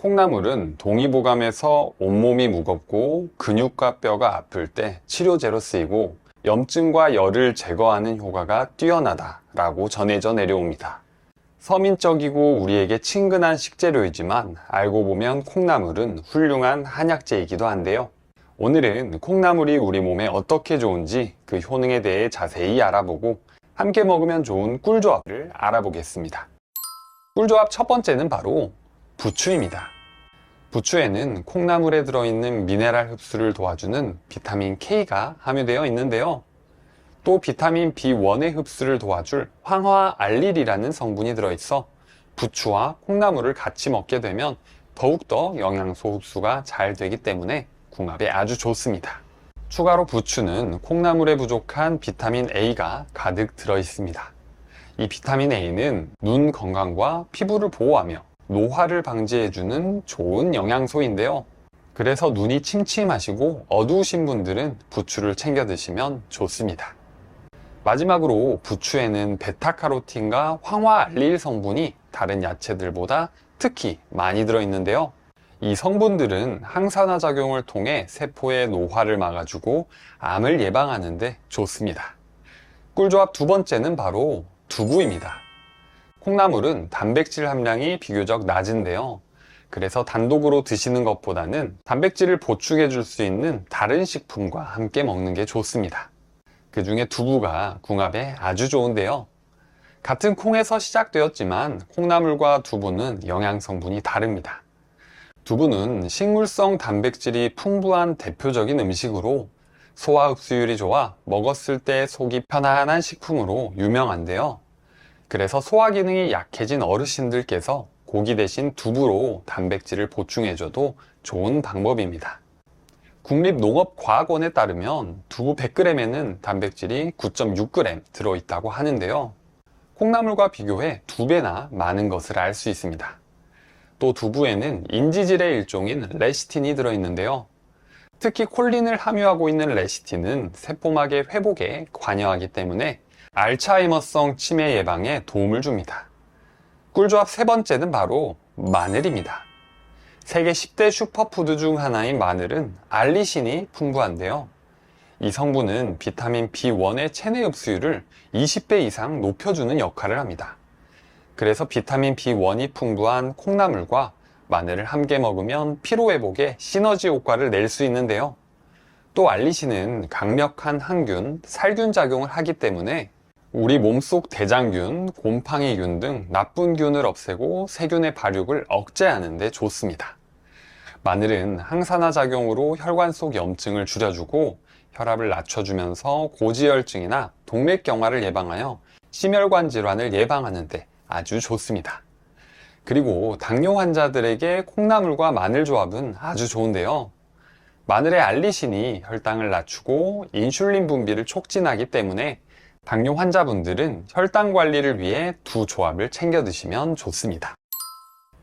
콩나물은 동의보감에서 온몸이 무겁고 근육과 뼈가 아플 때 치료제로 쓰이고 염증과 열을 제거하는 효과가 뛰어나다라고 전해져 내려옵니다. 서민적이고 우리에게 친근한 식재료이지만 알고 보면 콩나물은 훌륭한 한약재이기도 한데요. 오늘은 콩나물이 우리 몸에 어떻게 좋은지 그 효능에 대해 자세히 알아보고 함께 먹으면 좋은 꿀조합을 알아보겠습니다. 꿀조합 첫 번째는 바로 부추입니다. 부추에는 콩나물에 들어있는 미네랄 흡수를 도와주는 비타민 K가 함유되어 있는데요. 또 비타민 B1의 흡수를 도와줄 황화알릴이라는 성분이 들어있어 부추와 콩나물을 같이 먹게 되면 더욱더 영양소 흡수가 잘 되기 때문에 궁합에 아주 좋습니다. 추가로 부추는 콩나물에 부족한 비타민 A가 가득 들어있습니다. 이 비타민 A는 눈 건강과 피부를 보호하며 노화를 방지해주는 좋은 영양소인데요. 그래서 눈이 침침하시고 어두우신 분들은 부추를 챙겨 드시면 좋습니다. 마지막으로 부추에는 베타카로틴과 황화알릴 성분이 다른 야채들보다 특히 많이 들어있는데요. 이 성분들은 항산화 작용을 통해 세포의 노화를 막아주고 암을 예방하는 데 좋습니다. 꿀조합 두 번째는 바로 두부입니다. 콩나물은 단백질 함량이 비교적 낮은데요. 그래서 단독으로 드시는 것보다는 단백질을 보충해 줄 수 있는 다른 식품과 함께 먹는 게 좋습니다. 그 중에 두부가 궁합에 아주 좋은데요. 같은 콩에서 시작되었지만 콩나물과 두부는 영양 성분이 다릅니다. 두부는 식물성 단백질이 풍부한 대표적인 음식으로 소화 흡수율이 좋아 먹었을 때 속이 편안한 식품으로 유명한데요. 그래서 소화 기능이 약해진 어르신들께서 고기 대신 두부로 단백질을 보충해줘도 좋은 방법입니다. 국립농업과학원에 따르면 두부 100g에는 단백질이 9.6g 들어있다고 하는데요. 콩나물과 비교해 2배나 많은 것을 알 수 있습니다. 또 두부에는 인지질의 일종인 레시틴이 들어있는데요. 특히 콜린을 함유하고 있는 레시틴은 세포막의 회복에 관여하기 때문에 알츠하이머성 치매 예방에 도움을 줍니다. 꿀조합 세 번째는 바로 마늘입니다. 세계 10대 슈퍼푸드 중 하나인 마늘은 알리신이 풍부한데요. 이 성분은 비타민 B1의 체내 흡수율을 20배 이상 높여주는 역할을 합니다. 그래서 비타민 B1이 풍부한 콩나물과 마늘을 함께 먹으면 피로회복에 시너지 효과를 낼 수 있는데요. 또 알리신은 강력한 항균, 살균 작용을 하기 때문에 우리 몸속 대장균, 곰팡이균 등 나쁜 균을 없애고 세균의 발육을 억제하는 데 좋습니다. 마늘은 항산화 작용으로 혈관 속 염증을 줄여주고 혈압을 낮춰주면서 고지혈증이나 동맥경화를 예방하여 심혈관 질환을 예방하는 데 아주 좋습니다. 그리고 당뇨 환자들에게 콩나물과 마늘 조합은 아주 좋은데요. 마늘의 알리신이 혈당을 낮추고 인슐린 분비를 촉진하기 때문에 당뇨 환자분들은 혈당 관리를 위해 두 조합을 챙겨 드시면 좋습니다.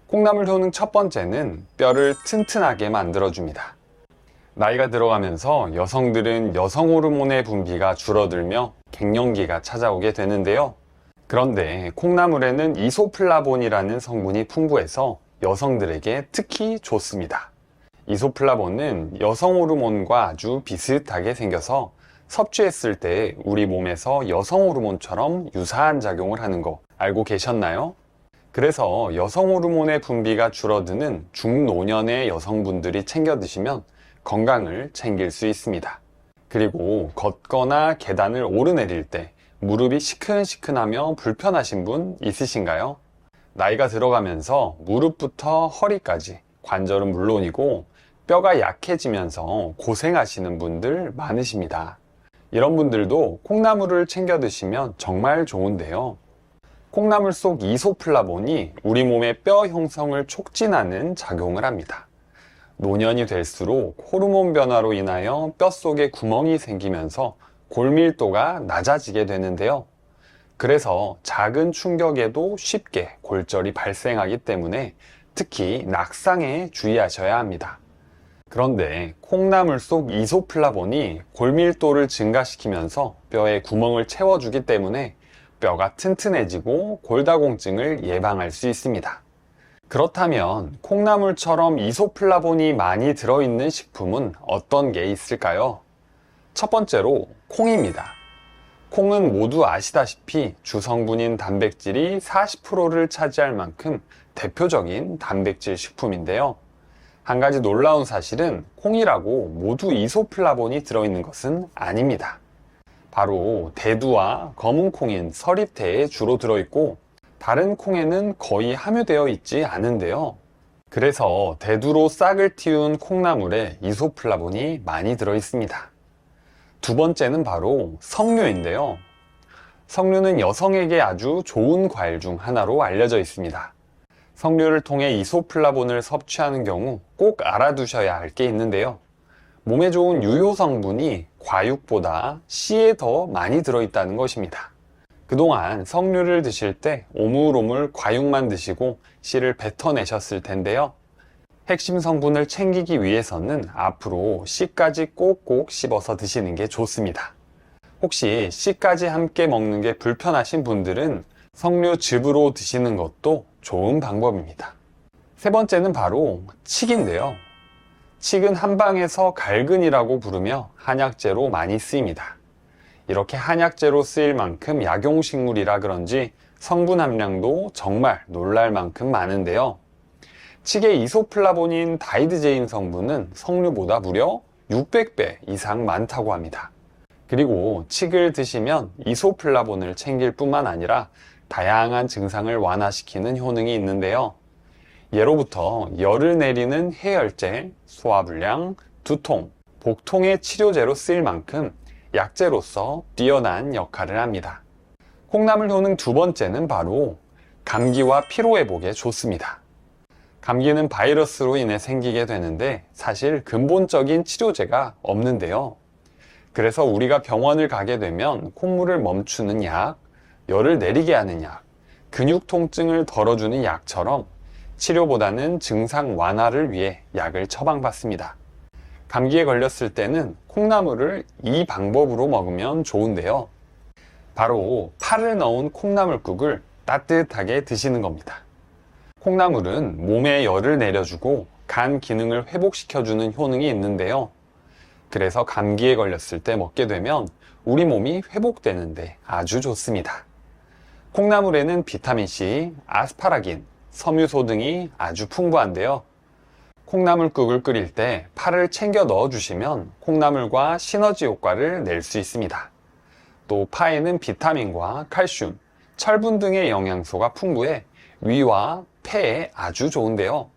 콩나물 효능 첫 번째는 뼈를 튼튼하게 만들어줍니다. 나이가 들어가면서 여성들은 여성 호르몬의 분비가 줄어들며 갱년기가 찾아오게 되는데요. 그런데 콩나물에는 이소플라본이라는 성분이 풍부해서 여성들에게 특히 좋습니다. 이소플라본은 여성 호르몬과 아주 비슷하게 생겨서 섭취했을 때 우리 몸에서 여성 호르몬처럼 유사한 작용을 하는 거 알고 계셨나요? 그래서 여성 호르몬의 분비가 줄어드는 중노년의 여성분들이 챙겨 드시면 건강을 챙길 수 있습니다. 그리고 걷거나 계단을 오르내릴 때 무릎이 시큰시큰하며 불편하신 분 있으신가요? 나이가 들어가면서 무릎부터 허리까지 관절은 물론이고 뼈가 약해지면서 고생하시는 분들 많으십니다. 이런 분들도 콩나물을 챙겨 드시면 정말 좋은데요. 콩나물 속 이소플라본이 우리 몸의 뼈 형성을 촉진하는 작용을 합니다. 노년이 될수록 호르몬 변화로 인하여 뼈 속에 구멍이 생기면서 골밀도가 낮아지게 되는데요. 그래서 작은 충격에도 쉽게 골절이 발생하기 때문에 특히 낙상에 주의하셔야 합니다. 그런데 콩나물 속 이소플라본이 골밀도를 증가시키면서 뼈에 구멍을 채워주기 때문에 뼈가 튼튼해지고 골다공증을 예방할 수 있습니다. 그렇다면 콩나물처럼 이소플라본이 많이 들어있는 식품은 어떤 게 있을까요? 첫 번째로 콩입니다. 콩은 모두 아시다시피 주성분인 단백질이 40%를 차지할 만큼 대표적인 단백질 식품인데요. 한 가지 놀라운 사실은 콩이라고 모두 이소플라본이 들어있는 것은 아닙니다. 바로 대두와 검은 콩인 서리태에 주로 들어있고 다른 콩에는 거의 함유되어 있지 않은데요. 그래서 대두로 싹을 틔운 콩나물에 이소플라본이 많이 들어있습니다. 두 번째는 바로 석류인데요. 석류는 여성에게 아주 좋은 과일 중 하나로 알려져 있습니다. 석류를 통해 이소플라본을 섭취하는 경우 꼭 알아두셔야 할 게 있는데요. 몸에 좋은 유효 성분이 과육보다 씨에 더 많이 들어있다는 것입니다. 그동안 석류를 드실 때 오물오물 과육만 드시고 씨를 뱉어내셨을 텐데요. 핵심 성분을 챙기기 위해서는 앞으로 씨까지 꼭꼭 씹어서 드시는 게 좋습니다. 혹시 씨까지 함께 먹는 게 불편하신 분들은 석류즙으로 드시는 것도 좋은 방법입니다. 세 번째는 바로 칡인데요. 칡은 한방에서 갈근이라고 부르며 한약재로 많이 쓰입니다. 이렇게 한약재로 쓰일 만큼 약용식물이라 그런지 성분 함량도 정말 놀랄 만큼 많은데요. 칡의 이소플라본인 다이드제인 성분은 석류보다 무려 600배 이상 많다고 합니다. 그리고 칡을 드시면 이소플라본을 챙길 뿐만 아니라 다양한 증상을 완화시키는 효능이 있는데요. 예로부터 열을 내리는 해열제, 소화불량, 두통, 복통의 치료제로 쓰일 만큼 약재로서 뛰어난 역할을 합니다. 콩나물 효능 두 번째는 바로 감기와 피로회복에 좋습니다. 감기는 바이러스로 인해 생기게 되는데 사실 근본적인 치료제가 없는데요. 그래서 우리가 병원을 가게 되면 콧물을 멈추는 약, 열을 내리게 하는 약, 근육 통증을 덜어주는 약처럼 치료보다는 증상 완화를 위해 약을 처방받습니다. 감기에 걸렸을 때는 콩나물을 이 방법으로 먹으면 좋은데요. 바로 파를 넣은 콩나물국을 따뜻하게 드시는 겁니다. 콩나물은 몸에 열을 내려주고 간 기능을 회복시켜주는 효능이 있는데요. 그래서 감기에 걸렸을 때 먹게 되면 우리 몸이 회복되는데 아주 좋습니다. 콩나물에는 비타민C, 아스파라긴, 섬유소 등이 아주 풍부한데요. 콩나물국을 끓일 때 파를 챙겨 넣어주시면 콩나물과 시너지 효과를 낼 수 있습니다. 또 파에는 비타민과 칼슘, 철분 등의 영양소가 풍부해 위와 폐에 아주 좋은데요.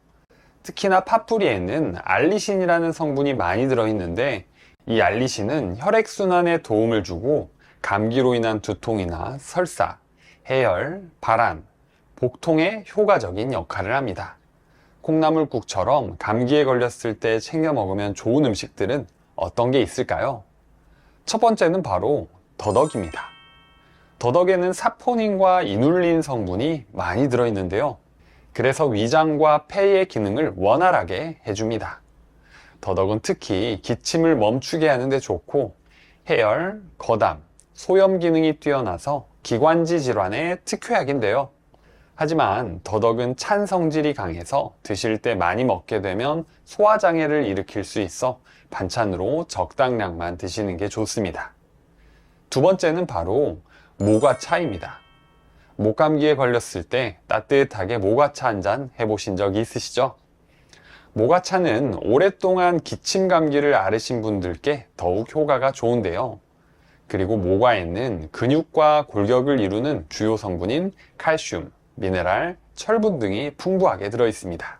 특히나 파뿌리에는 알리신이라는 성분이 많이 들어있는데 이 알리신은 혈액순환에 도움을 주고 감기로 인한 두통이나 설사, 해열, 발한, 복통에 효과적인 역할을 합니다. 콩나물국처럼 감기에 걸렸을 때 챙겨 먹으면 좋은 음식들은 어떤 게 있을까요? 첫 번째는 바로 더덕입니다. 더덕에는 사포닌과 이눌린 성분이 많이 들어있는데요. 그래서 위장과 폐의 기능을 원활하게 해줍니다. 더덕은 특히 기침을 멈추게 하는데 좋고 해열, 거담, 소염 기능이 뛰어나서 기관지 질환에 특효약인데요. 하지만 더덕은 찬 성질이 강해서 드실 때 많이 먹게 되면 소화장애를 일으킬 수 있어 반찬으로 적당량만 드시는 게 좋습니다. 두 번째는 바로 모과차입니다. 목감기에 걸렸을 때 따뜻하게 모과차 한 잔 해보신 적이 있으시죠? 모과차는 오랫동안 기침 감기를 앓으신 분들께 더욱 효과가 좋은데요. 그리고 모과에는 근육과 골격을 이루는 주요 성분인 칼슘, 미네랄, 철분 등이 풍부하게 들어있습니다.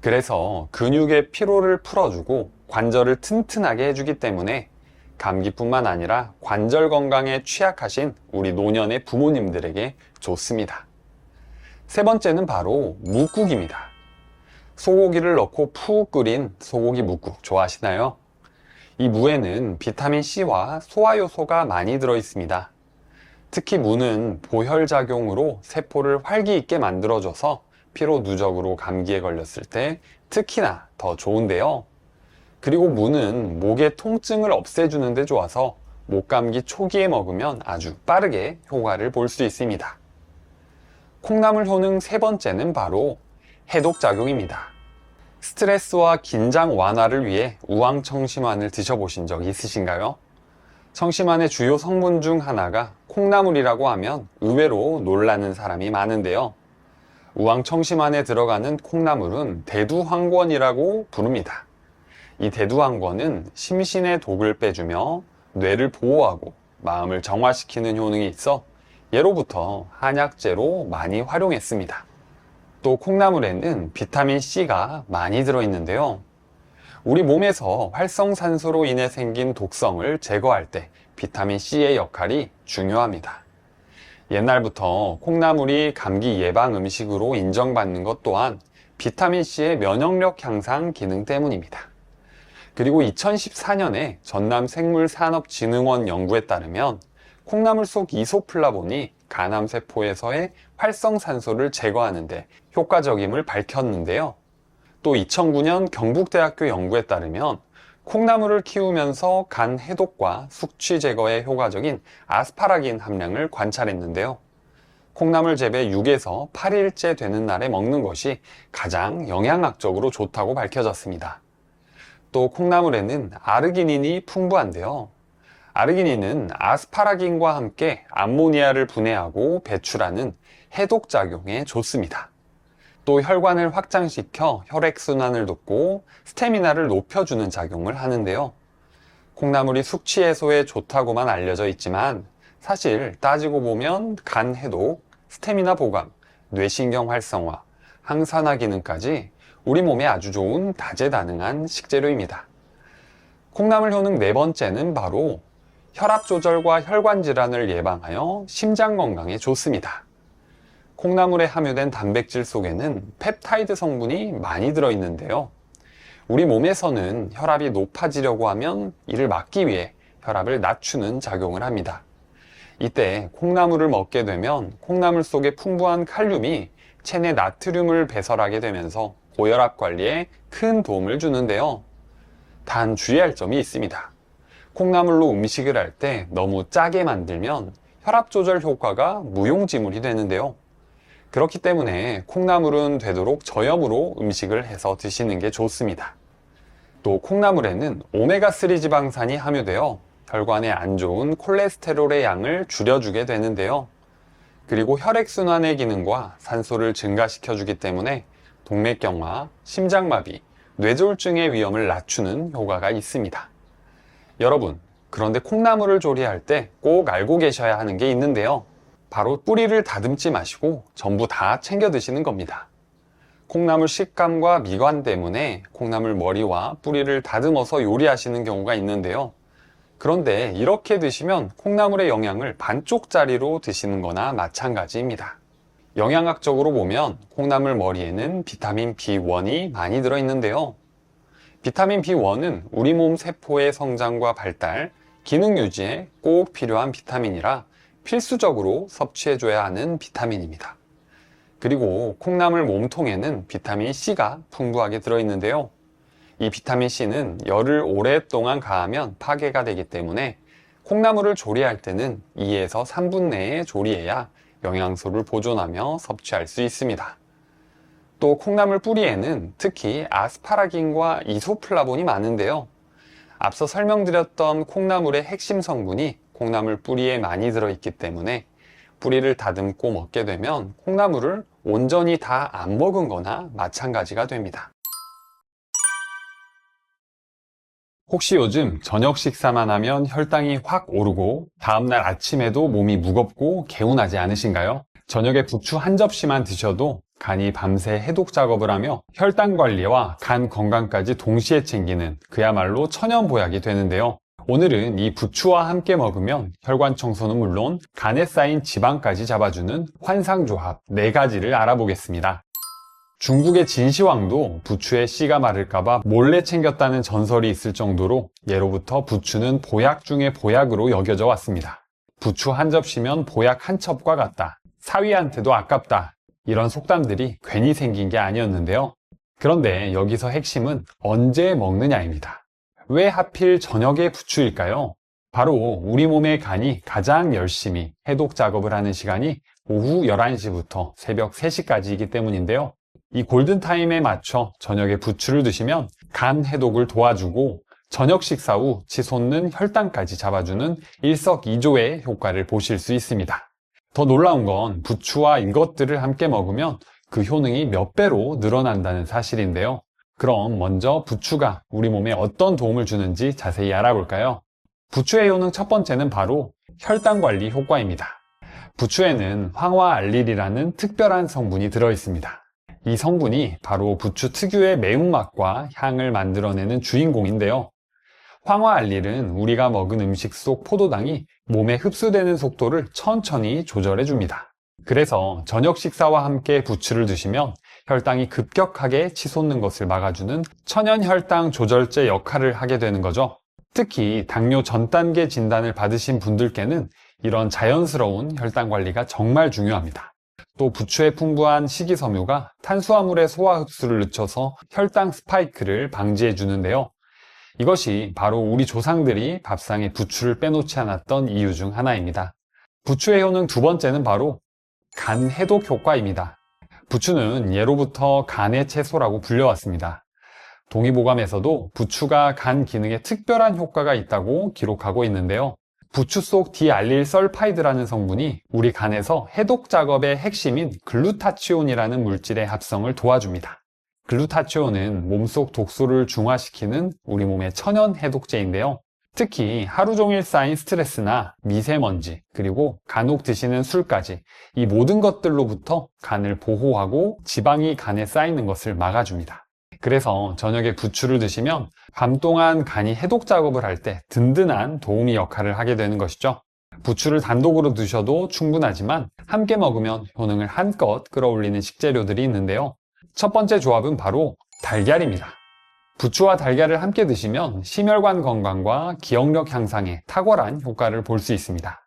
그래서 근육의 피로를 풀어주고 관절을 튼튼하게 해주기 때문에 감기뿐만 아니라 관절 건강에 취약하신 우리 노년의 부모님들에게 좋습니다. 세 번째는 바로 묵국입니다. 소고기를 넣고 푹 끓인 소고기 묵국 좋아하시나요? 이 무에는 비타민C와 소화효소가 많이 들어있습니다. 특히 무는 보혈작용으로 세포를 활기 있게 만들어줘서 피로 누적으로 감기에 걸렸을 때 특히나 더 좋은데요. 그리고 무는 목의 통증을 없애주는 데 좋아서 목감기 초기에 먹으면 아주 빠르게 효과를 볼 수 있습니다. 콩나물 효능 세 번째는 바로 해독작용입니다. 스트레스와 긴장 완화를 위해 우황청심환을 드셔보신 적 있으신가요? 청심환의 주요 성분 중 하나가 콩나물이라고 하면 의외로 놀라는 사람이 많은데요. 우황청심환에 들어가는 콩나물은 대두황권이라고 부릅니다. 이 대두황권은 심신의 독을 빼주며 뇌를 보호하고 마음을 정화시키는 효능이 있어 예로부터 한약재로 많이 활용했습니다. 또 콩나물에는 비타민 C가 많이 들어있는데요. 우리 몸에서 활성산소로 인해 생긴 독성을 제거할 때 비타민 C의 역할이 중요합니다. 옛날부터 콩나물이 감기 예방 음식으로 인정받는 것 또한 비타민 C의 면역력 향상 기능 때문입니다. 그리고 2014년에 전남생물산업진흥원 연구에 따르면 콩나물 속 이소플라본이 간암세포에서의 활성산소를 제거하는 데 효과적임을 밝혔는데요. 또 2009년 경북대학교 연구에 따르면 콩나물을 키우면서 간 해독과 숙취 제거에 효과적인 아스파라긴 함량을 관찰했는데요. 콩나물 재배 6에서 8일째 되는 날에 먹는 것이 가장 영양학적으로 좋다고 밝혀졌습니다. 또 콩나물에는 아르기닌이 풍부한데요. 아르기닌은 아스파라긴과 함께 암모니아를 분해하고 배출하는 해독작용에 좋습니다. 또 혈관을 확장시켜 혈액순환을 돕고 스태미나를 높여주는 작용을 하는데요. 콩나물이 숙취 해소에 좋다고만 알려져 있지만 사실 따지고 보면 간 해독, 스태미나 보강, 뇌신경 활성화, 항산화 기능까지 우리 몸에 아주 좋은 다재다능한 식재료입니다. 콩나물 효능 네 번째는 바로 혈압 조절과 혈관 질환을 예방하여 심장 건강에 좋습니다. 콩나물에 함유된 단백질 속에는 펩타이드 성분이 많이 들어있는데요. 우리 몸에서는 혈압이 높아지려고 하면 이를 막기 위해 혈압을 낮추는 작용을 합니다. 이때 콩나물을 먹게 되면 콩나물 속에 풍부한 칼륨이 체내 나트륨을 배설하게 되면서 고혈압 관리에 큰 도움을 주는데요. 단 주의할 점이 있습니다. 콩나물로 음식을 할 때 너무 짜게 만들면 혈압 조절 효과가 무용지물이 되는데요. 그렇기 때문에 콩나물은 되도록 저염으로 음식을 해서 드시는 게 좋습니다. 또 콩나물에는 오메가3 지방산이 함유되어 혈관에 안 좋은 콜레스테롤의 양을 줄여주게 되는데요. 그리고 혈액순환의 기능과 산소를 증가시켜주기 때문에 동맥경화, 심장마비, 뇌졸중의 위험을 낮추는 효과가 있습니다. 여러분, 그런데 콩나물을 조리할 때 꼭 알고 계셔야 하는 게 있는데요. 바로 뿌리를 다듬지 마시고 전부 다 챙겨 드시는 겁니다. 콩나물 식감과 미관 때문에 콩나물 머리와 뿌리를 다듬어서 요리하시는 경우가 있는데요. 그런데 이렇게 드시면 콩나물의 영양을 반쪽짜리로 드시는 거나 마찬가지입니다. 영양학적으로 보면 콩나물 머리에는 비타민 B1이 많이 들어있는데요. 비타민 B1은 우리 몸 세포의 성장과 발달, 기능 유지에 꼭 필요한 비타민이라 필수적으로 섭취해줘야 하는 비타민입니다. 그리고 콩나물 몸통에는 비타민 C가 풍부하게 들어있는데요. 이 비타민 C는 열을 오랫동안 가하면 파괴가 되기 때문에 콩나물을 조리할 때는 2에서 3분 내에 조리해야 영양소를 보존하며 섭취할 수 있습니다. 또 콩나물 뿌리에는 특히 아스파라긴과 이소플라본이 많은데요. 앞서 설명드렸던 콩나물의 핵심 성분이 콩나물 뿌리에 많이 들어있기 때문에 뿌리를 다듬고 먹게 되면 콩나물을 온전히 다 안 먹은 거나 마찬가지가 됩니다. 혹시 요즘 저녁 식사만 하면 혈당이 확 오르고 다음날 아침에도 몸이 무겁고 개운하지 않으신가요? 저녁에 부추 한 접시만 드셔도 간이 밤새 해독 작업을 하며 혈당 관리와 간 건강까지 동시에 챙기는 그야말로 천연보약이 되는데요. 오늘은 이 부추와 함께 먹으면 혈관 청소는 물론 간에 쌓인 지방까지 잡아주는 환상조합 4가지를 알아보겠습니다. 중국의 진시황도 부추에 씨가 마를까봐 몰래 챙겼다는 전설이 있을 정도로 예로부터 부추는 보약 중의 보약으로 여겨져 왔습니다. 부추 한 접시면 보약 한 첩과 같다. 사위한테도 아깝다. 이런 속담들이 괜히 생긴 게 아니었는데요. 그런데 여기서 핵심은 언제 먹느냐입니다. 왜 하필 저녁에 부추일까요? 바로 우리 몸의 간이 가장 열심히 해독 작업을 하는 시간이 오후 11시부터 새벽 3시까지이기 때문인데요. 이 골든타임에 맞춰 저녁에 부추를 드시면 간 해독을 도와주고 저녁 식사 후 치솟는 혈당까지 잡아주는 일석이조의 효과를 보실 수 있습니다. 더 놀라운 건 부추와 이것들을 함께 먹으면 그 효능이 몇 배로 늘어난다는 사실인데요. 그럼 먼저 부추가 우리 몸에 어떤 도움을 주는지 자세히 알아볼까요? 부추의 효능 첫 번째는 바로 혈당 관리 효과입니다. 부추에는 황화알릴이라는 특별한 성분이 들어있습니다. 이 성분이 바로 부추 특유의 매운맛과 향을 만들어내는 주인공인데요. 황화알릴은 우리가 먹은 음식 속 포도당이 몸에 흡수되는 속도를 천천히 조절해 줍니다. 그래서 저녁 식사와 함께 부추를 드시면 혈당이 급격하게 치솟는 것을 막아주는 천연혈당 조절제 역할을 하게 되는 거죠. 특히 당뇨 전 단계 진단을 받으신 분들께는 이런 자연스러운 혈당 관리가 정말 중요합니다. 또 부추에 풍부한 식이섬유가 탄수화물의 소화 흡수를 늦춰서 혈당 스파이크를 방지해 주는데요. 이것이 바로 우리 조상들이 밥상에 부추를 빼놓지 않았던 이유 중 하나입니다. 부추의 효능 두 번째는 바로 간 해독 효과입니다. 부추는 예로부터 간의 채소라고 불려왔습니다. 동의보감에서도 부추가 간 기능에 특별한 효과가 있다고 기록하고 있는데요. 부추 속 디알릴설파이드라는 성분이 우리 간에서 해독 작업의 핵심인 글루타치온이라는 물질의 합성을 도와줍니다. 글루타치온은 몸속 독소를 중화시키는 우리 몸의 천연 해독제인데요. 특히 하루 종일 쌓인 스트레스나 미세먼지, 그리고 간혹 드시는 술까지 이 모든 것들로부터 간을 보호하고 지방이 간에 쌓이는 것을 막아줍니다. 그래서 저녁에 부추를 드시면 밤 동안 간이 해독 작업을 할 때 든든한 도우미 역할을 하게 되는 것이죠. 부추를 단독으로 드셔도 충분하지만 함께 먹으면 효능을 한껏 끌어올리는 식재료들이 있는데요. 첫 번째 조합은 바로 달걀입니다. 부추와 달걀을 함께 드시면 심혈관 건강과 기억력 향상에 탁월한 효과를 볼 수 있습니다.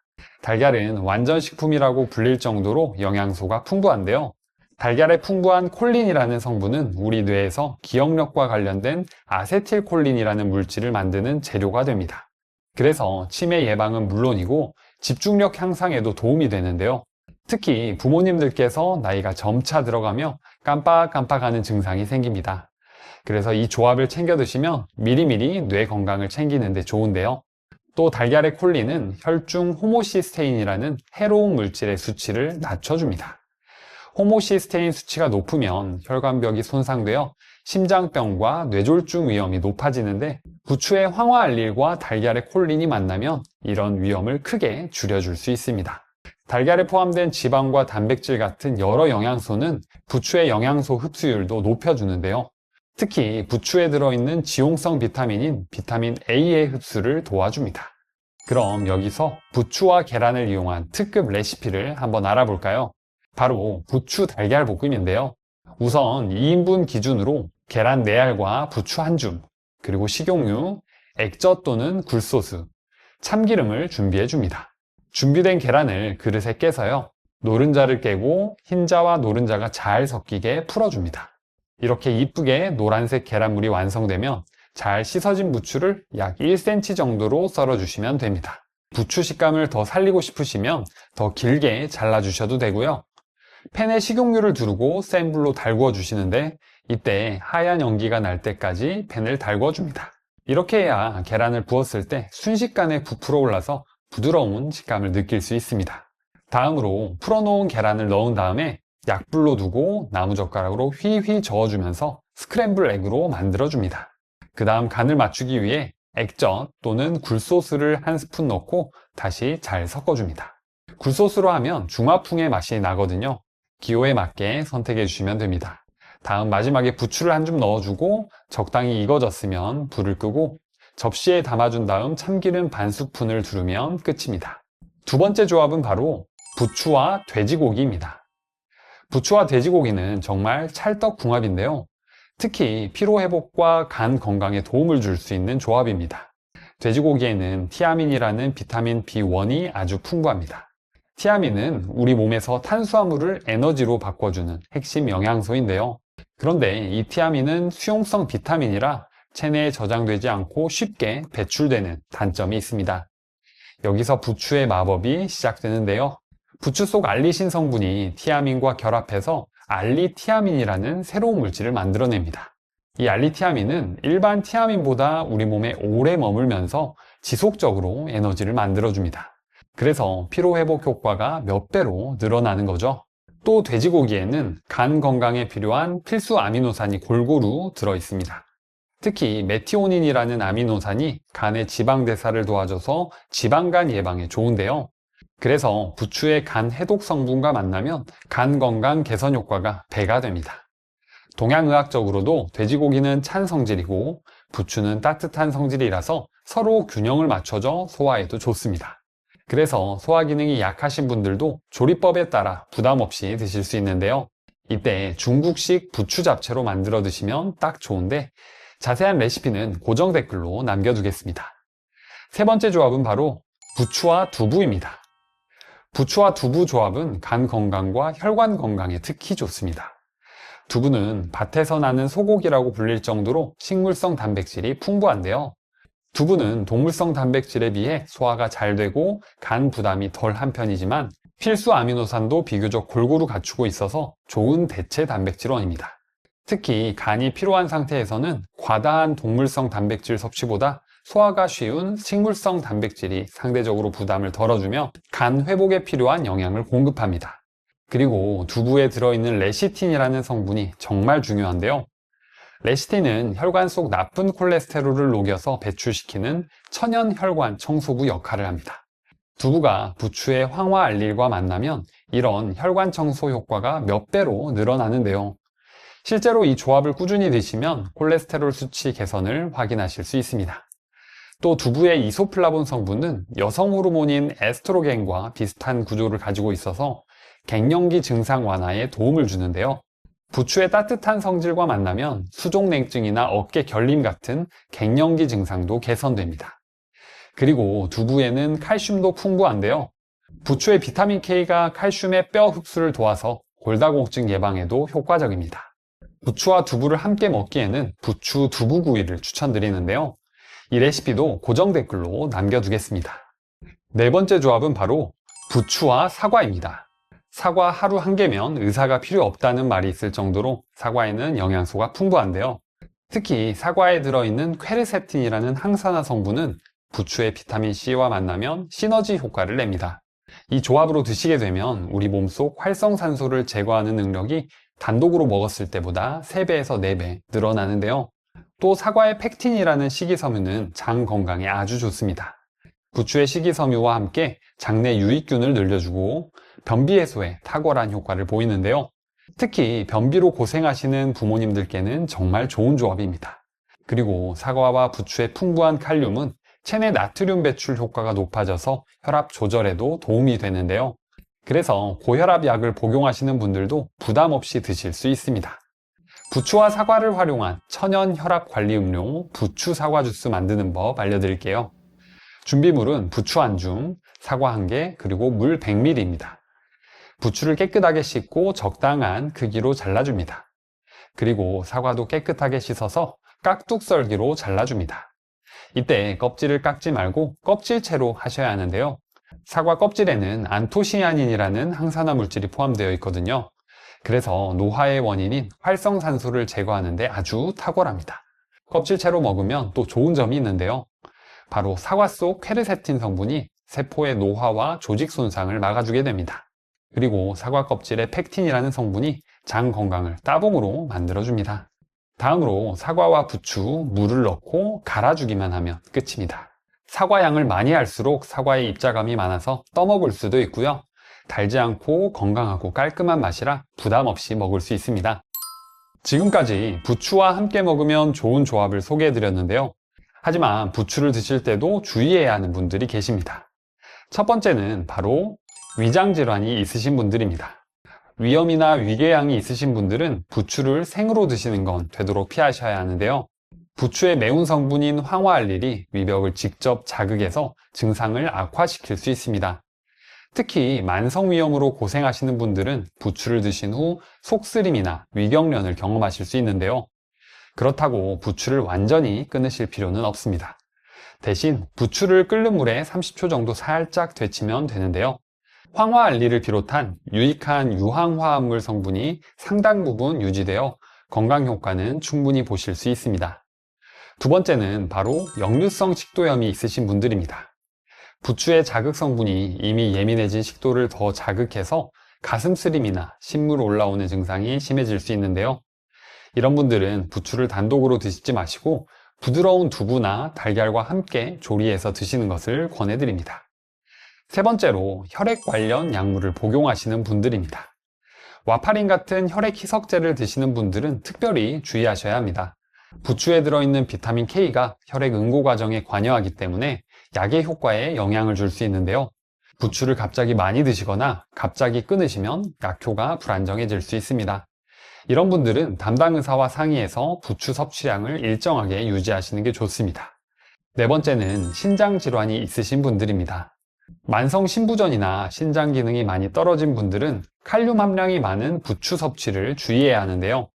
달걀은 완전식품이라고 불릴 정도로 영양소가 풍부한데요. 달걀에 풍부한 콜린이라는 성분은 우리 뇌에서 기억력과 관련된 아세틸콜린이라는 물질을 만드는 재료가 됩니다. 그래서 치매 예방은 물론이고 집중력 향상에도 도움이 되는데요. 특히 부모님들께서 나이가 점차 들어가며 깜빡깜빡하는 증상이 생깁니다. 그래서 이 조합을 챙겨 드시면 미리미리 뇌 건강을 챙기는 데 좋은데요. 또 달걀의 콜린은 혈중 호모시스테인이라는 해로운 물질의 수치를 낮춰줍니다. 호모시스테인 수치가 높으면 혈관벽이 손상되어 심장병과 뇌졸중 위험이 높아지는데 부추의 황화알릴과 달걀의 콜린이 만나면 이런 위험을 크게 줄여줄 수 있습니다. 달걀에 포함된 지방과 단백질 같은 여러 영양소는 부추의 영양소 흡수율도 높여주는데요. 특히 부추에 들어있는 지용성 비타민인 비타민 A의 흡수를 도와줍니다. 그럼 여기서 부추와 계란을 이용한 특급 레시피를 한번 알아볼까요? 바로 부추 달걀 볶음인데요. 우선 2인분 기준으로 계란 4알과 부추 1줌, 그리고 식용유, 액젓 또는 굴소스, 참기름을 준비해 줍니다. 준비된 계란을 그릇에 깨서요. 노른자를 깨고 흰자와 노른자가 잘 섞이게 풀어줍니다. 이렇게 이쁘게 노란색 계란물이 완성되면 잘 씻어진 부추를 약 1cm 정도로 썰어주시면 됩니다. 부추 식감을 더 살리고 싶으시면 더 길게 잘라주셔도 되고요. 팬에 식용유를 두르고 센 불로 달구어 주시는데 이때 하얀 연기가 날 때까지 팬을 달구어 줍니다. 이렇게 해야 계란을 부었을 때 순식간에 부풀어 올라서 부드러운 식감을 느낄 수 있습니다. 다음으로 풀어놓은 계란을 넣은 다음에 약불로 두고 나무젓가락으로 휘휘 저어주면서 스크램블 에그로 만들어줍니다. 그 다음 간을 맞추기 위해 액젓 또는 굴소스를 1스푼 넣고 다시 잘 섞어줍니다. 굴소스로 하면 중화풍의 맛이 나거든요. 기호에 맞게 선택해 주시면 됩니다. 다음 마지막에 부추를 1줌 넣어주고 적당히 익어졌으면 불을 끄고 접시에 담아준 다음 참기름 반스푼을 두르면 끝입니다. 두 번째 조합은 바로 부추와 돼지고기입니다. 부추와 돼지고기는 정말 찰떡궁합인데요. 특히 피로회복과 간 건강에 도움을 줄 수 있는 조합입니다. 돼지고기에는 티아민이라는 비타민 B1이 아주 풍부합니다. 티아민은 우리 몸에서 탄수화물을 에너지로 바꿔주는 핵심 영양소인데요. 그런데 이 티아민은 수용성 비타민이라 체내에 저장되지 않고 쉽게 배출되는 단점이 있습니다. 여기서 부추의 마법이 시작되는데요. 부추 속 알리신 성분이 티아민과 결합해서 알리티아민이라는 새로운 물질을 만들어냅니다. 이 알리티아민은 일반 티아민보다 우리 몸에 오래 머물면서 지속적으로 에너지를 만들어줍니다. 그래서 피로회복 효과가 몇 배로 늘어나는 거죠. 또 돼지고기에는 간 건강에 필요한 필수 아미노산이 골고루 들어있습니다. 특히 메티오닌이라는 아미노산이 간의 지방 대사를 도와줘서 지방간 예방에 좋은데요. 그래서 부추의 간 해독 성분과 만나면 간 건강 개선 효과가 배가 됩니다. 동양의학적으로도 돼지고기는 찬 성질이고 부추는 따뜻한 성질이라서 서로 균형을 맞춰줘 소화에도 좋습니다. 그래서 소화 기능이 약하신 분들도 조리법에 따라 부담 없이 드실 수 있는데요. 이때 중국식 부추 잡채로 만들어 드시면 딱 좋은데 자세한 레시피는 고정 댓글로 남겨두겠습니다. 세 번째 조합은 바로 부추와 두부입니다. 부추와 두부 조합은 간 건강과 혈관 건강에 특히 좋습니다. 두부는 밭에서 나는 소고기라고 불릴 정도로 식물성 단백질이 풍부한데요. 두부는 동물성 단백질에 비해 소화가 잘 되고 간 부담이 덜한 편이지만 필수 아미노산도 비교적 골고루 갖추고 있어서 좋은 대체 단백질원입니다. 특히 간이 피로한 상태에서는 과다한 동물성 단백질 섭취보다 소화가 쉬운 식물성 단백질이 상대적으로 부담을 덜어주며 간 회복에 필요한 영양을 공급합니다. 그리고 두부에 들어있는 레시틴이라는 성분이 정말 중요한데요. 레시틴은 혈관 속 나쁜 콜레스테롤을 녹여서 배출시키는 천연 혈관 청소부 역할을 합니다. 두부가 부추의 황화 알릴과 만나면 이런 혈관 청소 효과가 몇 배로 늘어나는데요. 실제로 이 조합을 꾸준히 드시면 콜레스테롤 수치 개선을 확인하실 수 있습니다. 또 두부의 이소플라본 성분은 여성 호르몬인 에스트로겐과 비슷한 구조를 가지고 있어서 갱년기 증상 완화에 도움을 주는데요. 부추의 따뜻한 성질과 만나면 수족냉증이나 어깨 결림 같은 갱년기 증상도 개선됩니다. 그리고 두부에는 칼슘도 풍부한데요. 부추의 비타민 K가 칼슘의 뼈 흡수를 도와서 골다공증 예방에도 효과적입니다. 부추와 두부를 함께 먹기에는 부추 두부구이를 추천드리는데요. 이 레시피도 고정 댓글로 남겨두겠습니다. 네 번째 조합은 바로 부추와 사과입니다. 사과 하루 한 개면 의사가 필요 없다는 말이 있을 정도로 사과에는 영양소가 풍부한데요. 특히 사과에 들어있는 퀘르세틴이라는 항산화 성분은 부추의 비타민C와 만나면 시너지 효과를 냅니다. 이 조합으로 드시게 되면 우리 몸속 활성산소를 제거하는 능력이 단독으로 먹었을 때보다 3배에서 4배 늘어나는데요. 또 사과의 펙틴이라는 식이섬유는 장 건강에 아주 좋습니다. 부추의 식이섬유와 함께 장내 유익균을 늘려주고 변비 해소에 탁월한 효과를 보이는데요. 특히 변비로 고생하시는 부모님들께는 정말 좋은 조합입니다. 그리고 사과와 부추의 풍부한 칼륨은 체내 나트륨 배출 효과가 높아져서 혈압 조절에도 도움이 되는데요. 그래서 고혈압 약을 복용하시는 분들도 부담 없이 드실 수 있습니다. 부추와 사과를 활용한 천연 혈압 관리 음료 부추 사과 주스 만드는 법 알려드릴게요. 준비물은 부추 한 줌, 사과 1개, 그리고 물 100ml입니다. 부추를 깨끗하게 씻고 적당한 크기로 잘라줍니다. 그리고 사과도 깨끗하게 씻어서 깍둑썰기로 잘라줍니다. 이때 껍질을 깎지 말고 껍질채로 하셔야 하는데요. 사과 껍질에는 안토시아닌이라는 항산화 물질이 포함되어 있거든요. 그래서 노화의 원인인 활성산소를 제거하는 데 아주 탁월합니다. 껍질채로 먹으면 또 좋은 점이 있는데요. 바로 사과 속 퀘르세틴 성분이 세포의 노화와 조직 손상을 막아주게 됩니다. 그리고 사과 껍질의 펙틴이라는 성분이 장 건강을 따봉으로 만들어줍니다. 다음으로 사과와 부추, 물을 넣고 갈아주기만 하면 끝입니다. 사과 양을 많이 할수록 사과에 입자감이 많아서 떠먹을 수도 있고요. 달지 않고 건강하고 깔끔한 맛이라 부담 없이 먹을 수 있습니다. 지금까지 부추와 함께 먹으면 좋은 조합을 소개해드렸는데요. 하지만 부추를 드실 때도 주의해야 하는 분들이 계십니다. 첫 번째는 바로 위장질환이 있으신 분들입니다. 위염이나 위궤양이 있으신 분들은 부추를 생으로 드시는 건 되도록 피하셔야 하는데요. 부추의 매운 성분인 황화알릴이 위벽을 직접 자극해서 증상을 악화시킬 수 있습니다. 특히 만성위염으로 고생하시는 분들은 부추를 드신 후 속쓰림이나 위경련을 경험하실 수 있는데요. 그렇다고 부추를 완전히 끊으실 필요는 없습니다. 대신 부추를 끓는 물에 30초 정도 살짝 데치면 되는데요. 황화알리를 비롯한 유익한 유황화합물 성분이 상당 부분 유지되어 건강 효과는 충분히 보실 수 있습니다. 두 번째는 바로 역류성 식도염이 있으신 분들입니다. 부추의 자극 성분이 이미 예민해진 식도를 더 자극해서 가슴 쓰림이나 신물 올라오는 증상이 심해질 수 있는데요. 이런 분들은 부추를 단독으로 드시지 마시고 부드러운 두부나 달걀과 함께 조리해서 드시는 것을 권해드립니다. 세 번째로 혈액 관련 약물을 복용하시는 분들입니다. 와파린 같은 혈액 희석제를 드시는 분들은 특별히 주의하셔야 합니다. 부추에 들어있는 비타민 K가 혈액 응고 과정에 관여하기 때문에 약의 효과에 영향을 줄 수 있는데요. 부추를 갑자기 많이 드시거나 갑자기 끊으시면 약효가 불안정해질 수 있습니다. 이런 분들은 담당 의사와 상의해서 부추 섭취량을 일정하게 유지하시는 게 좋습니다. 네 번째는 신장 질환이 있으신 분들입니다. 만성 신부전이나 신장 기능이 많이 떨어진 분들은 칼륨 함량이 많은 부추 섭취를 주의해야 하는데요.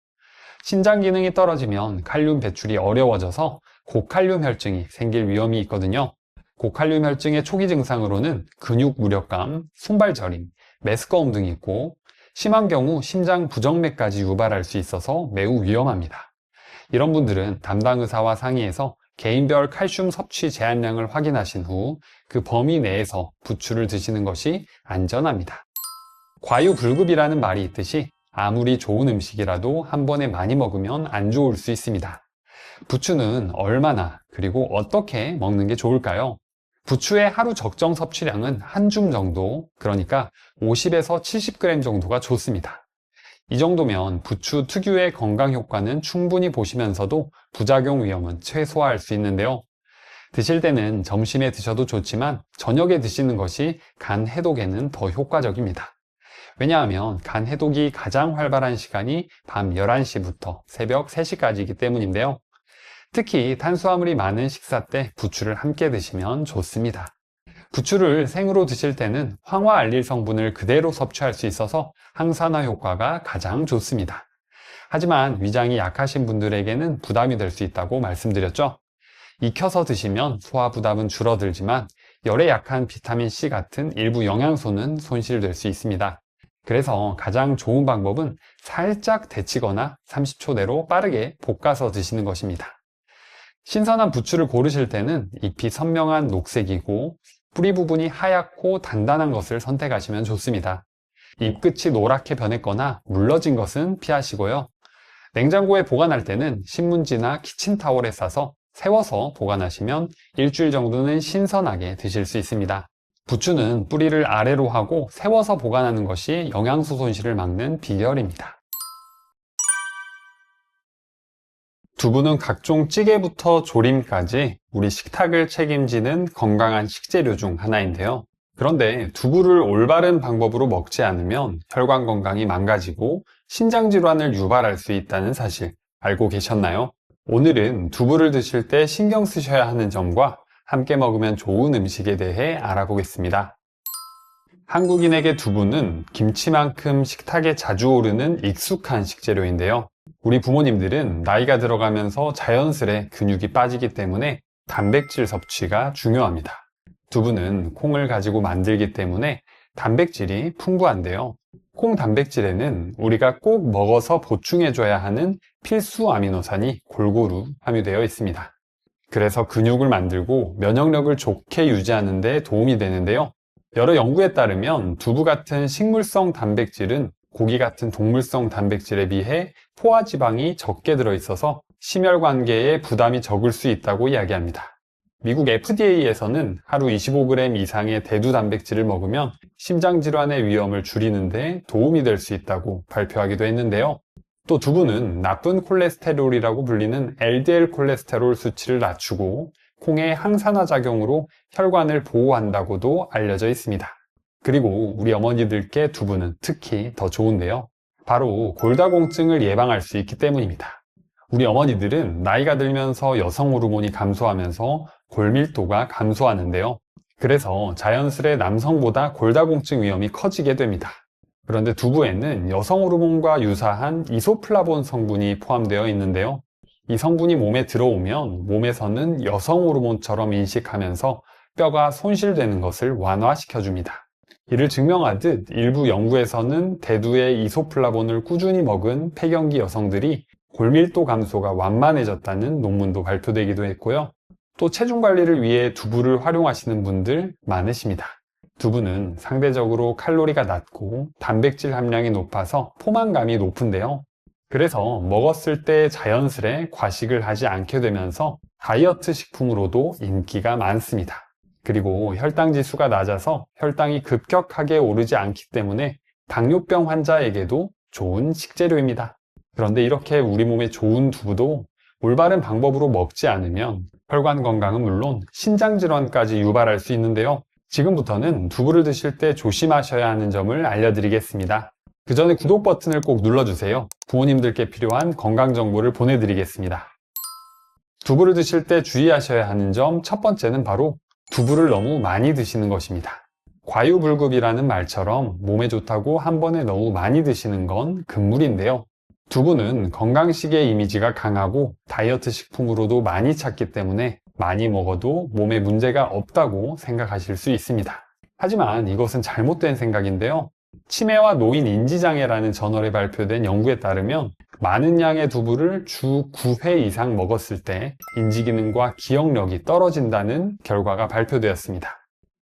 신장 기능이 떨어지면 칼륨 배출이 어려워져서 고칼륨 혈증이 생길 위험이 있거든요. 고칼륨 혈증의 초기 증상으로는 근육 무력감, 손발 저림, 메스꺼움 등이 있고 심한 경우 심장 부정맥까지 유발할 수 있어서 매우 위험합니다. 이런 분들은 담당 의사와 상의해서 개인별 칼슘 섭취 제한량을 확인하신 후 그 범위 내에서 부추를 드시는 것이 안전합니다. 과유불급이라는 말이 있듯이 아무리 좋은 음식이라도 한 번에 많이 먹으면 안 좋을 수 있습니다. 부추는 얼마나 그리고 어떻게 먹는 게 좋을까요? 부추의 하루 적정 섭취량은 한 줌 정도, 그러니까 50에서 70g 정도가 좋습니다. 이 정도면 부추 특유의 건강 효과는 충분히 보시면서도 부작용 위험은 최소화할 수 있는데요. 드실 때는 점심에 드셔도 좋지만 저녁에 드시는 것이 간 해독에는 더 효과적입니다. 왜냐하면 간 해독이 가장 활발한 시간이 밤 11시부터 새벽 3시까지이기 때문인데요. 특히 탄수화물이 많은 식사 때 부추를 함께 드시면 좋습니다. 부추를 생으로 드실 때는 황화알릴 성분을 그대로 섭취할 수 있어서 항산화 효과가 가장 좋습니다. 하지만 위장이 약하신 분들에게는 부담이 될 수 있다고 말씀드렸죠. 익혀서 드시면 소화 부담은 줄어들지만 열에 약한 비타민C 같은 일부 영양소는 손실될 수 있습니다. 그래서 가장 좋은 방법은 살짝 데치거나 30초 내로 빠르게 볶아서 드시는 것입니다. 신선한 부추를 고르실 때는 잎이 선명한 녹색이고 뿌리 부분이 하얗고 단단한 것을 선택하시면 좋습니다. 잎 끝이 노랗게 변했거나 물러진 것은 피하시고요. 냉장고에 보관할 때는 신문지나 키친타월에 싸서 세워서 보관하시면 일주일 정도는 신선하게 드실 수 있습니다. 부추는 뿌리를 아래로 하고 세워서 보관하는 것이 영양소 손실을 막는 비결입니다. 두부는 각종 찌개부터 조림까지 우리 식탁을 책임지는 건강한 식재료 중 하나인데요. 그런데 두부를 올바른 방법으로 먹지 않으면 혈관 건강이 망가지고 신장 질환을 유발할 수 있다는 사실 알고 계셨나요? 오늘은 두부를 드실 때 신경 쓰셔야 하는 점과 함께 먹으면 좋은 음식에 대해 알아보겠습니다. 한국인에게 두부는 김치만큼 식탁에 자주 오르는 익숙한 식재료인데요. 우리 부모님들은 나이가 들어가면서 자연스레 근육이 빠지기 때문에 단백질 섭취가 중요합니다. 두부는 콩을 가지고 만들기 때문에 단백질이 풍부한데요. 콩 단백질에는 우리가 꼭 먹어서 보충해줘야 하는 필수 아미노산이 골고루 함유되어 있습니다. 그래서 근육을 만들고 면역력을 좋게 유지하는 데 도움이 되는데요. 여러 연구에 따르면 두부 같은 식물성 단백질은 고기 같은 동물성 단백질에 비해 포화지방이 적게 들어있어서 심혈관계에 부담이 적을 수 있다고 이야기합니다. 미국 FDA에서는 하루 25g 이상의 대두 단백질을 먹으면 심장질환의 위험을 줄이는 데 도움이 될 수 있다고 발표하기도 했는데요. 또 두부는 나쁜 콜레스테롤이라고 불리는 LDL 콜레스테롤 수치를 낮추고 콩의 항산화 작용으로 혈관을 보호한다고도 알려져 있습니다. 그리고 우리 어머니들께 두부는 특히 더 좋은데요. 바로 골다공증을 예방할 수 있기 때문입니다. 우리 어머니들은 나이가 들면서 여성 호르몬이 감소하면서 골밀도가 감소하는데요. 그래서 자연스레 남성보다 골다공증 위험이 커지게 됩니다. 그런데 두부에는 여성 호르몬과 유사한 이소플라본 성분이 포함되어 있는데요. 이 성분이 몸에 들어오면 몸에서는 여성 호르몬처럼 인식하면서 뼈가 손실되는 것을 완화시켜 줍니다. 이를 증명하듯 일부 연구에서는 대두의 이소플라본을 꾸준히 먹은 폐경기 여성들이 골밀도 감소가 완만해졌다는 논문도 발표되기도 했고요. 또 체중 관리를 위해 두부를 활용하시는 분들 많으십니다. 두부는 상대적으로 칼로리가 낮고 단백질 함량이 높아서 포만감이 높은데요. 그래서 먹었을 때 자연스레 과식을 하지 않게 되면서 다이어트 식품으로도 인기가 많습니다. 그리고 혈당 지수가 낮아서 혈당이 급격하게 오르지 않기 때문에 당뇨병 환자에게도 좋은 식재료입니다. 그런데 이렇게 우리 몸에 좋은 두부도 올바른 방법으로 먹지 않으면 혈관 건강은 물론 신장 질환까지 유발할 수 있는데요. 지금부터는 두부를 드실 때 조심하셔야 하는 점을 알려드리겠습니다. 그 전에 구독 버튼을 꼭 눌러주세요. 부모님들께 필요한 건강 정보를 보내드리겠습니다. 두부를 드실 때 주의하셔야 하는 점 첫 번째는 바로 두부를 너무 많이 드시는 것입니다. 과유불급이라는 말처럼 몸에 좋다고 한 번에 너무 많이 드시는 건 금물인데요. 두부는 건강식의 이미지가 강하고 다이어트 식품으로도 많이 찾기 때문에 많이 먹어도 몸에 문제가 없다고 생각하실 수 있습니다. 하지만 이것은 잘못된 생각인데요. 치매와 노인 인지장애라는 저널에 발표된 연구에 따르면 많은 양의 두부를 주 9회 이상 먹었을 때 인지기능과 기억력이 떨어진다는 결과가 발표되었습니다.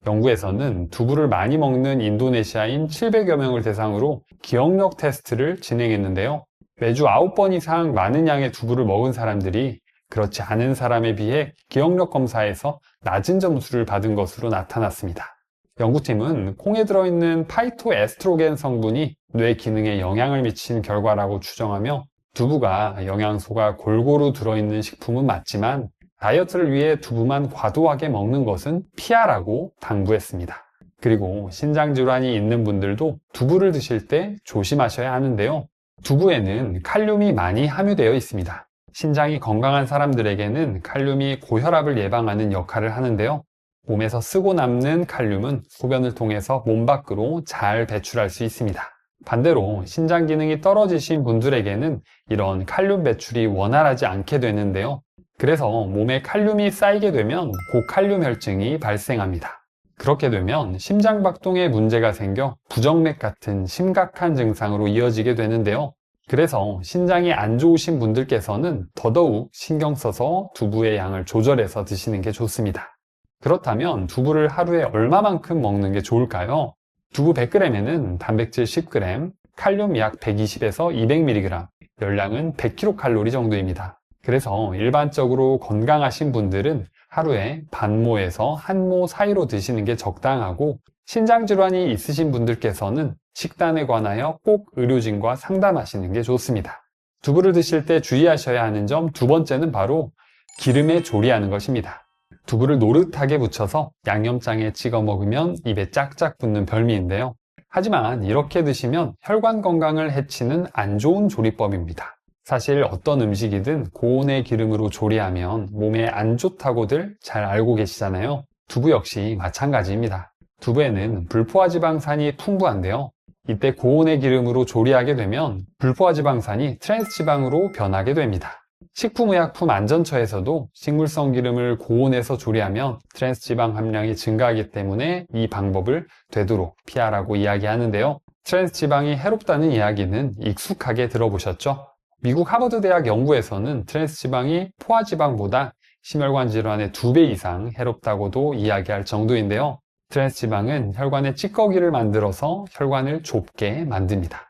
연구에서는 두부를 많이 먹는 인도네시아인 700여 명을 대상으로 기억력 테스트를 진행했는데요. 매주 9번 이상 많은 양의 두부를 먹은 사람들이 그렇지 않은 사람에 비해 기억력 검사에서 낮은 점수를 받은 것으로 나타났습니다. 연구팀은 콩에 들어있는 파이토에스트로겐 성분이 뇌 기능에 영향을 미친 결과라고 추정하며 두부가 영양소가 골고루 들어있는 식품은 맞지만 다이어트를 위해 두부만 과도하게 먹는 것은 피하라고 당부했습니다. 그리고 신장질환이 있는 분들도 두부를 드실 때 조심하셔야 하는데요. 두부에는 칼륨이 많이 함유되어 있습니다. 신장이 건강한 사람들에게는 칼륨이 고혈압을 예방하는 역할을 하는데요. 몸에서 쓰고 남는 칼륨은 소변을 통해서 몸 밖으로 잘 배출할 수 있습니다. 반대로 신장 기능이 떨어지신 분들에게는 이런 칼륨 배출이 원활하지 않게 되는데요. 그래서 몸에 칼륨이 쌓이게 되면 고칼륨 혈증이 발생합니다. 그렇게 되면 심장박동에 문제가 생겨 부정맥 같은 심각한 증상으로 이어지게 되는데요. 그래서 신장이 안 좋으신 분들께서는 더더욱 신경 써서 두부의 양을 조절해서 드시는 게 좋습니다. 그렇다면 두부를 하루에 얼마만큼 먹는 게 좋을까요? 두부 100g에는 단백질 10g, 칼륨 약 120에서 200mg, 열량은 100kcal 정도입니다. 그래서 일반적으로 건강하신 분들은 하루에 반모에서 한 모 사이로 드시는 게 적당하고 신장질환이 있으신 분들께서는 식단에 관하여 꼭 의료진과 상담하시는 게 좋습니다. 두부를 드실 때 주의하셔야 하는 점 두 번째는 바로 기름에 조리하는 것입니다. 두부를 노릇하게 부쳐서 양념장에 찍어 먹으면 입에 짝짝 붙는 별미인데요. 하지만 이렇게 드시면 혈관 건강을 해치는 안 좋은 조리법입니다. 사실 어떤 음식이든 고온의 기름으로 조리하면 몸에 안 좋다고들 잘 알고 계시잖아요. 두부 역시 마찬가지입니다. 두부에는 불포화지방산이 풍부한데요. 이때 고온의 기름으로 조리하게 되면 불포화지방산이 트랜스지방으로 변하게 됩니다. 식품의약품안전처에서도 식물성 기름을 고온에서 조리하면 트랜스지방 함량이 증가하기 때문에 이 방법을 되도록 피하라고 이야기하는데요. 트랜스지방이 해롭다는 이야기는 익숙하게 들어보셨죠? 미국 하버드 대학 연구에서는 트랜스지방이 포화지방보다 심혈관 질환의 2배 이상 해롭다고도 이야기할 정도인데요. 트랜스지방은 혈관에 찌꺼기를 만들어서 혈관을 좁게 만듭니다.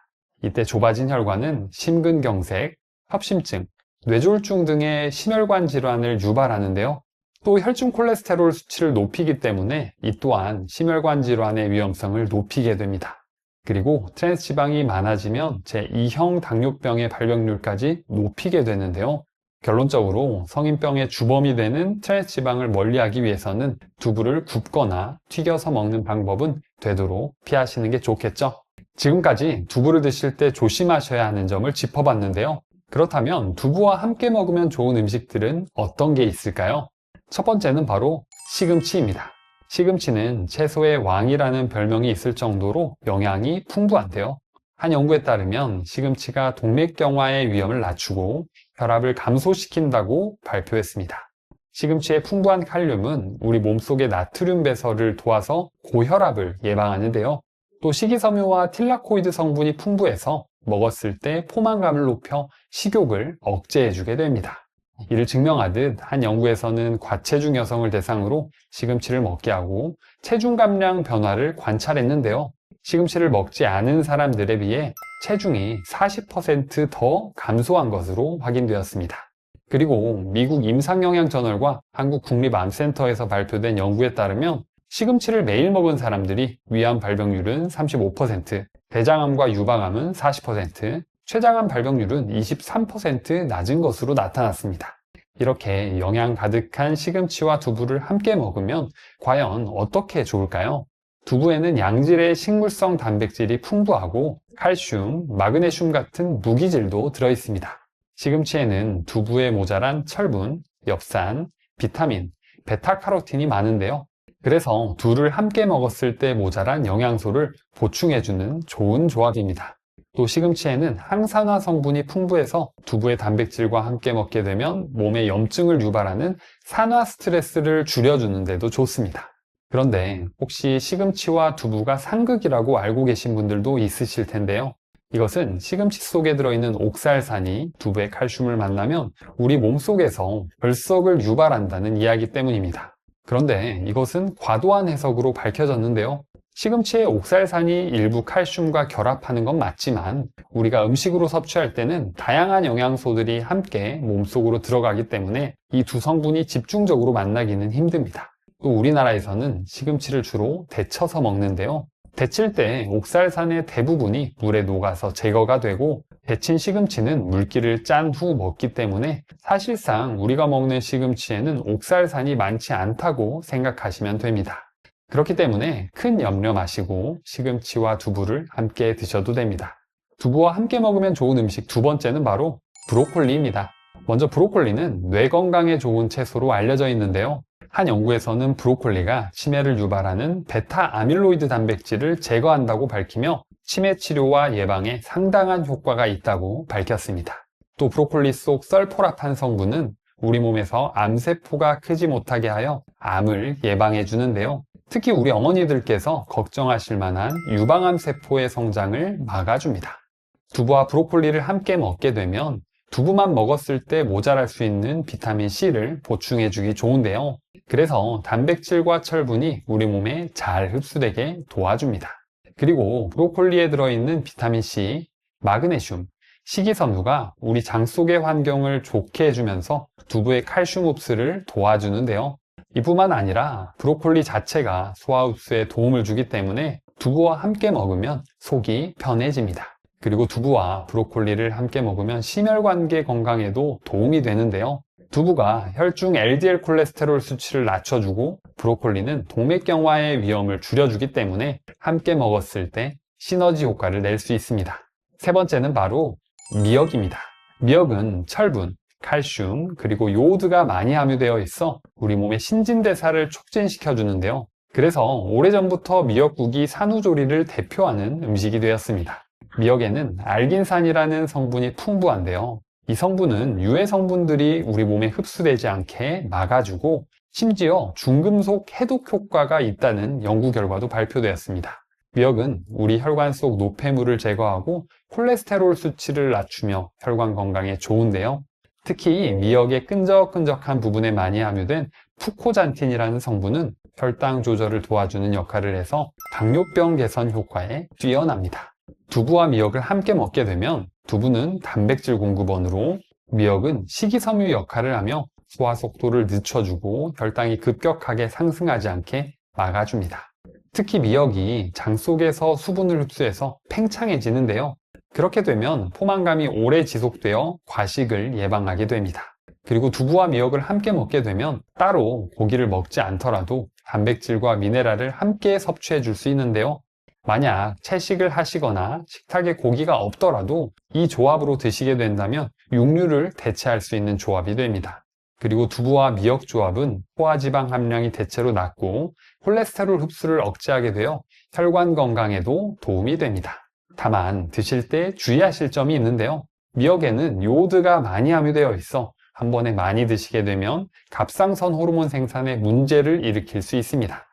이때 좁아진 혈관은 심근경색, 협심증, 뇌졸중 등의 심혈관 질환을 유발하는데요. 또 혈중 콜레스테롤 수치를 높이기 때문에 이 또한 심혈관 질환의 위험성을 높이게 됩니다. 그리고 트랜스지방이 많아지면 제2형 당뇨병의 발병률까지 높이게 되는데요. 결론적으로 성인병의 주범이 되는 트랜스지방을 멀리하기 위해서는 두부를 굽거나 튀겨서 먹는 방법은 되도록 피하시는 게 좋겠죠. 지금까지 두부를 드실 때 조심하셔야 하는 점을 짚어봤는데요. 그렇다면 두부와 함께 먹으면 좋은 음식들은 어떤 게 있을까요? 첫 번째는 바로 시금치입니다. 시금치는 채소의 왕이라는 별명이 있을 정도로 영양이 풍부한데요. 한 연구에 따르면 시금치가 동맥경화의 위험을 낮추고 혈압을 감소시킨다고 발표했습니다. 시금치의 풍부한 칼륨은 우리 몸속의 나트륨 배설을 도와서 고혈압을 예방하는데요. 또 식이섬유와 틸라코이드 성분이 풍부해서 먹었을 때 포만감을 높여 식욕을 억제해주게 됩니다. 이를 증명하듯 한 연구에서는 과체중 여성을 대상으로 시금치를 먹게 하고 체중 감량 변화를 관찰했는데요. 시금치를 먹지 않은 사람들에 비해 체중이 40% 더 감소한 것으로 확인되었습니다. 그리고 미국 임상영양저널과 한국국립암센터에서 발표된 연구에 따르면 시금치를 매일 먹은 사람들이 위암 발병률은 35%, 대장암과 유방암은 40%, 췌장암 발병률은 23% 낮은 것으로 나타났습니다. 이렇게 영양 가득한 시금치와 두부를 함께 먹으면 과연 어떻게 좋을까요? 두부에는 양질의 식물성 단백질이 풍부하고 칼슘, 마그네슘 같은 무기질도 들어있습니다. 시금치에는 두부에 모자란 철분, 엽산, 비타민, 베타카로틴이 많은데요. 그래서 둘을 함께 먹었을 때 모자란 영양소를 보충해주는 좋은 조합입니다. 또 시금치에는 항산화 성분이 풍부해서 두부의 단백질과 함께 먹게 되면 몸에 염증을 유발하는 산화 스트레스를 줄여주는 데도 좋습니다. 그런데 혹시 시금치와 두부가 상극이라고 알고 계신 분들도 있으실 텐데요. 이것은 시금치 속에 들어있는 옥살산이 두부의 칼슘을 만나면 우리 몸속에서 결석을 유발한다는 이야기 때문입니다. 그런데 이것은 과도한 해석으로 밝혀졌는데요. 시금치의 옥살산이 일부 칼슘과 결합하는 건 맞지만 우리가 음식으로 섭취할 때는 다양한 영양소들이 함께 몸속으로 들어가기 때문에 이 두 성분이 집중적으로 만나기는 힘듭니다. 또 우리나라에서는 시금치를 주로 데쳐서 먹는데요. 데칠 때 옥살산의 대부분이 물에 녹아서 제거가 되고 데친 시금치는 물기를 짠 후 먹기 때문에 사실상 우리가 먹는 시금치에는 옥살산이 많지 않다고 생각하시면 됩니다. 그렇기 때문에 큰 염려 마시고 시금치와 두부를 함께 드셔도 됩니다. 두부와 함께 먹으면 좋은 음식 두 번째는 바로 브로콜리입니다. 먼저 브로콜리는 뇌 건강에 좋은 채소로 알려져 있는데요. 한 연구에서는 브로콜리가 치매를 유발하는 베타 아밀로이드 단백질을 제거한다고 밝히며 치매 치료와 예방에 상당한 효과가 있다고 밝혔습니다. 또 브로콜리 속 설포라판 성분은 우리 몸에서 암세포가 크지 못하게 하여 암을 예방해 주는데요. 특히 우리 어머니들께서 걱정하실 만한 유방암 세포의 성장을 막아줍니다. 두부와 브로콜리를 함께 먹게 되면 두부만 먹었을 때 모자랄 수 있는 비타민C를 보충해주기 좋은데요. 그래서 단백질과 철분이 우리 몸에 잘 흡수되게 도와줍니다. 그리고 브로콜리에 들어있는 비타민C, 마그네슘, 식이섬유가 우리 장 속의 환경을 좋게 해주면서 두부의 칼슘 흡수를 도와주는데요. 이뿐만 아니라 브로콜리 자체가 소화 흡수에 도움을 주기 때문에 두부와 함께 먹으면 속이 편해집니다. 그리고 두부와 브로콜리를 함께 먹으면 심혈관계 건강에도 도움이 되는데요. 두부가 혈중 LDL 콜레스테롤 수치를 낮춰주고 브로콜리는 동맥경화의 위험을 줄여주기 때문에 함께 먹었을 때 시너지 효과를 낼 수 있습니다. 세 번째는 바로 미역입니다. 미역은 철분, 칼슘, 그리고 요오드가 많이 함유되어 있어 우리 몸의 신진대사를 촉진시켜 주는데요. 그래서 오래전부터 미역국이 산후조리를 대표하는 음식이 되었습니다. 미역에는 알긴산이라는 성분이 풍부한데요. 이 성분은 유해 성분들이 우리 몸에 흡수되지 않게 막아주고 심지어 중금속 해독 효과가 있다는 연구 결과도 발표되었습니다. 미역은 우리 혈관 속 노폐물을 제거하고 콜레스테롤 수치를 낮추며 혈관 건강에 좋은데요. 특히 미역의 끈적끈적한 부분에 많이 함유된 푸코잔틴이라는 성분은 혈당 조절을 도와주는 역할을 해서 당뇨병 개선 효과에 뛰어납니다. 두부와 미역을 함께 먹게 되면 두부는 단백질 공급원으로 미역은 식이섬유 역할을 하며 소화 속도를 늦춰주고 혈당이 급격하게 상승하지 않게 막아줍니다. 특히 미역이 장 속에서 수분을 흡수해서 팽창해지는데요. 그렇게 되면 포만감이 오래 지속되어 과식을 예방하게 됩니다. 그리고 두부와 미역을 함께 먹게 되면 따로 고기를 먹지 않더라도 단백질과 미네랄을 함께 섭취해 줄 수 있는데요. 만약 채식을 하시거나 식탁에 고기가 없더라도 이 조합으로 드시게 된다면 육류를 대체할 수 있는 조합이 됩니다. 그리고 두부와 미역 조합은 포화지방 함량이 대체로 낮고 콜레스테롤 흡수를 억제하게 되어 혈관 건강에도 도움이 됩니다. 다만 드실 때 주의하실 점이 있는데요. 미역에는 요오드가 많이 함유되어 있어 한 번에 많이 드시게 되면 갑상선 호르몬 생산에 문제를 일으킬 수 있습니다.